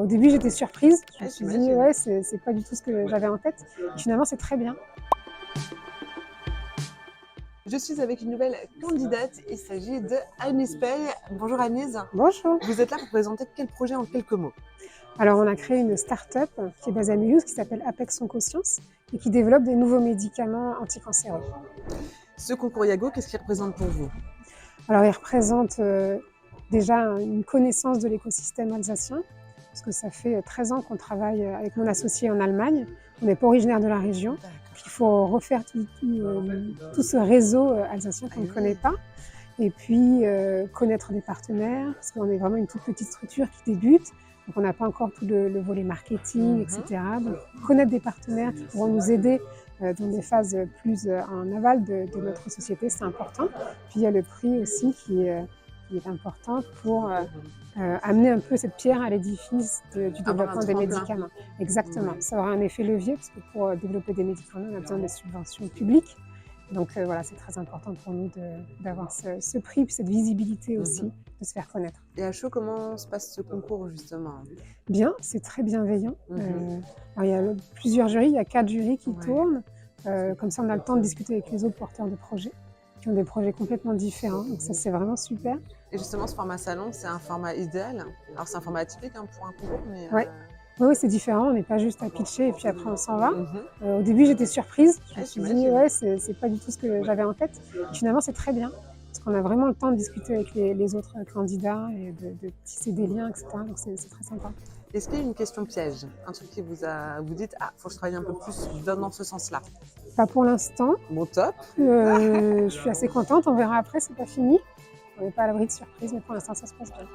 Au début, j'étais surprise. Je me Ouais, suis dit, j'imagine. ouais, c'est pas du tout ce que j'avais en tête. Finalement, c'est très bien. Je suis avec une nouvelle candidate. Il s'agit de Agnès Pell. Bonjour Agnès. Bonjour. Vous êtes là pour présenter quel projet en quelques mots? Alors, on a créé une start-up qui est basée à Mulhouse, qui s'appelle Apex Oncoscience et qui développe des nouveaux médicaments anticancéreux. Ce concours Yago, qu'est-ce qu'il représente pour vous? Alors, il représente déjà une connaissance de l'écosystème alsacien, parce que ça fait 13 ans qu'on travaille avec mon associé en Allemagne. On n'est pas originaire de la région. Donc, il faut refaire tout ce réseau alsacien qu'on ne connaît pas. Et puis, connaître des partenaires, parce qu'on est vraiment une toute petite structure qui débute. Donc, on n'a pas encore tout le volet marketing, etc. Donc, connaître des partenaires qui pourront nous aider dans des phases plus en aval de notre société, c'est important. Puis, il y a le prix aussi qui est important pour amener un peu cette pierre à l'édifice du développement des médicaments. Exactement. Ça aura un effet levier, parce que pour développer des médicaments, on a besoin des subventions publiques. Donc voilà, c'est très important pour nous d'avoir ce prix, puis cette visibilité aussi, de se faire connaître. Et à chaud, comment se passe ce concours justement? Bien, c'est très bienveillant. Alors, il y a plusieurs jurys, il y a 4 jurys qui tournent. Comme ça, on a le temps de discuter avec les autres porteurs de projets, qui ont des projets complètement différents. Donc ça, c'est vraiment super. Et justement, ce format salon, c'est un format idéal. Alors c'est un format atypique pour un concours, mais Ouais. Oui, c'est différent. On n'est pas juste à pitcher et puis après on s'en va. Au début, j'étais surprise. Je me suis dit, ouais, c'est pas du tout ce que j'avais en tête. Finalement, c'est très bien, parce qu'on a vraiment le temps de discuter avec les autres candidats et de tisser des liens, etc. Donc c'est très sympa. est-ce qu'il y a une question piège? Un truc qui vous dites, ah, faut que je travaille un peu plus dans ce sens-là? Pas pour l'instant. Bon, top. Je suis assez contente. On verra après, c'est pas fini. On n'est pas à l'abri de surprises, mais pour l'instant, ça se passe bien.